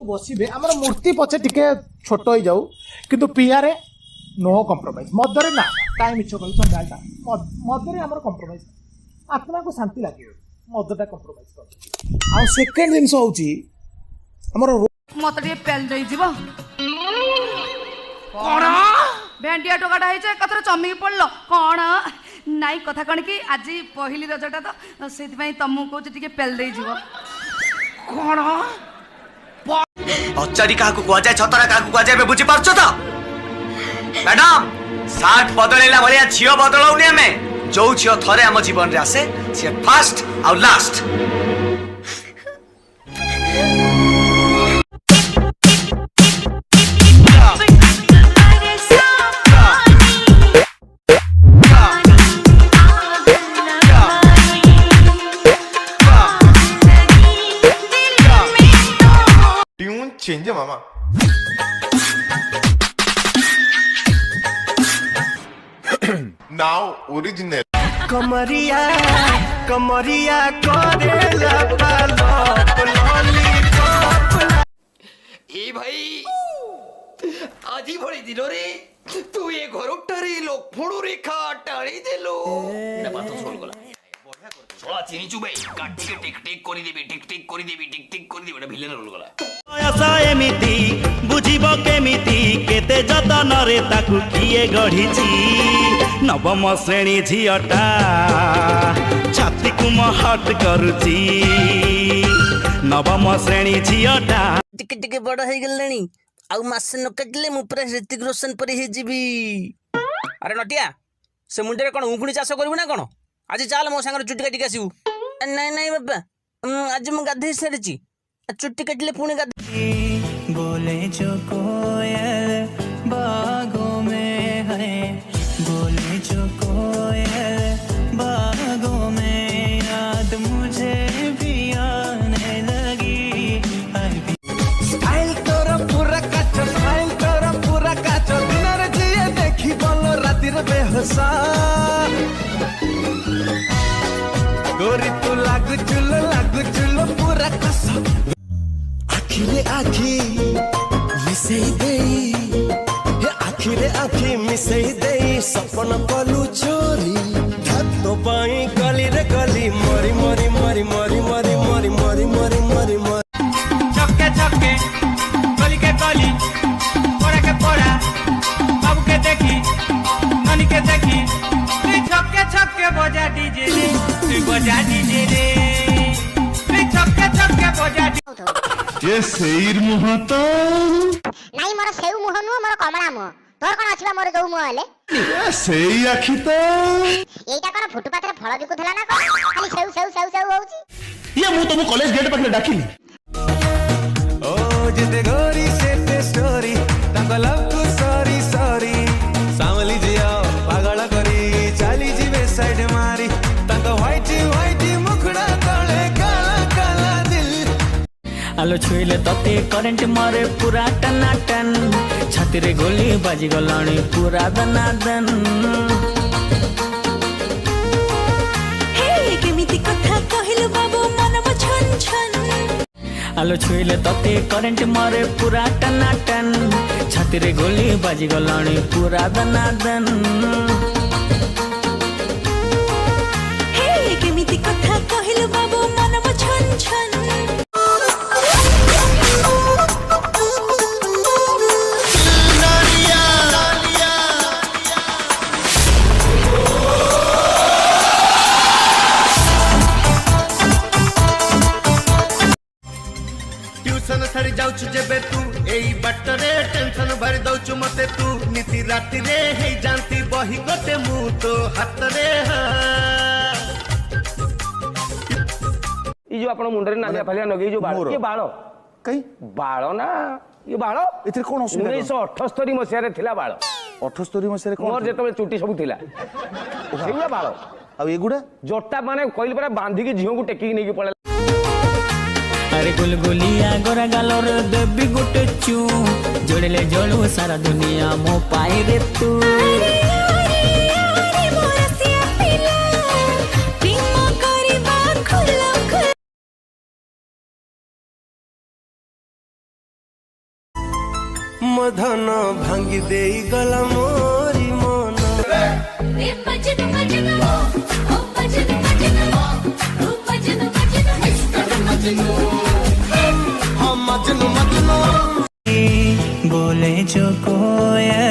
बसबे आम मूर्ति पछे टिके छोट हो जाऊ किंतु पियारे नो कंप्रोमाइज मदरे ना टाइम इच्छा कल संध्याटा मदरे आम कंप्रोमाइज आत्मा को शांति लगे मदटा कंप्रोमाइज कर आ सेकेंड जिनस होची हमर मत टे पेल दे जीव कोन भेंडिया टोकाटा ହେଇଛ ଏକାଥରେ ଚମିକି ପଡିଲ कोन नाई कथा कण कि आज पहली रजटा तो से तुमको कौच टे पेल दे जीव कोन अचारी क्या जाए छतरा क्या जाए बुझी पार्छ तो मैडम साठ बदलैला भाया झील बदलाऊनी आम जो झील थरे आम जीवन रे आसे सी फास्ट आउ लास्ट ट्यून चेंज मामा नाउ ओरिजिनल कमरिया कमरिया करेला पालप लॉलीपॉप ए भाई आजी भड़ी दिन रे तू ये घरटारे लक्ष्मण रेखा टाणी देलो ना बात सोल गला बढ़िया कर छोड़ा चिनी चुबे काटी के टिक टिक करी देबी टिक टिक करी देबी टिक टिक करी देबी विलेन रोल गला आशा एमिति बुझिबो केमिति केते जतन रे ताकू किए गढिछि नवम श्रेणी झियटा छाती को महट करूछि नवम श्रेणी झियटा टिके टिके बड़ हो गलानी आउ मासे न काटले मु पूरा ऋतिक रोशन पर ही जीवी अरे नटिया से मुंडे कोन उंगुणी चाष करबु ना कोन आज चाल मो संग चुटी काटी आसीबू नहीं नहीं बाबा आज मु गाधे सारिची चुट्टी काटले पुणी गाधे बोले जो कोयल बागों में है बोले जो कोयल बागों में याद मुझे भी आने लगी स्टाइल तोरा पूरा काचो दिन रे जिए देखी बोलो राति रे बेहोसा गोरी तू लागु चुलो पूरा कसो आखिरे आखी मिसई देई हे आखिरे आखी मिसई देई सपन कलु चोरी धत्तो पाई गली रे गली मरी मरी मरी मरी मरी मरी मरी मरी मरी मरी छक्के छक्के गली के गली पोड़ा के पोड़ा बाबू के देखी नानी के देखी छक्के छक्के बजा डीजे रे तू बजा डीजे रे छक्के छक्के बजा ये सेईर मुह तो नाई मोर सेउ मुह नु मोर कमला मुह तोर कोन अछिबा मोर जो मुह हेले ये सेई आखी तो एटा कोन फुटपात रे फळ बिकुथला ना कोन खाली सेउ सेउ सेउ सेउ होउची ये मु तुम कॉलेज गेट पर डाकिली ओ जिते गोरी सेटे स्टोरी तांको लव को सॉरी सॉरी सामली जिया पागल करी चाली जीवे साइड मारी तांको व्हाइट व्हाइट मुखड़ा तळे काला काला दिल आलो छुईले तते करंट मारे पूरा टनाटन छाती रे गोली बाजी गलाणी पूरा दनादन हे केमिति कथा कहिलु बाबू मनम छन छन आलो छुईले तते करंट मारे पूरा टनाटन छाती रे गोली बाजी गलाणी पूरा दनादन हे केमिति कथा कहिलु बाबू मनम छन छन ट्यूशन छाड़ी जाउछु जेबे तू एई बाटरे टेंशन भरी दउछु मते तू नीति राति रे हे जानती बही गोटे मु तो हाथ रे ई जो आपण मुंडरे नालिया फालिया नगई जो बाळ ये बाळ कई बाळ ना ये बाळ इथे कोन असुविधा 1978 मसिया रे थिला बाळ 78 मसिया रे मोर कोन जेतबे चुटी सब थिला सेउला बाळ आ एगुडा जट्टा माने कइल परा बांधी के झियो को टेकी नेकी पळे अरे गुलगुलिया गोरा गालोर देवी गोटे चू जोड़ले जोड़ू सारा दुनिया मो पाई रे तू ମୋ ଧନ ଭାଙ୍ଗି ଦେଇ ଗଲା ମୋରି ମନ बोले जो कोयल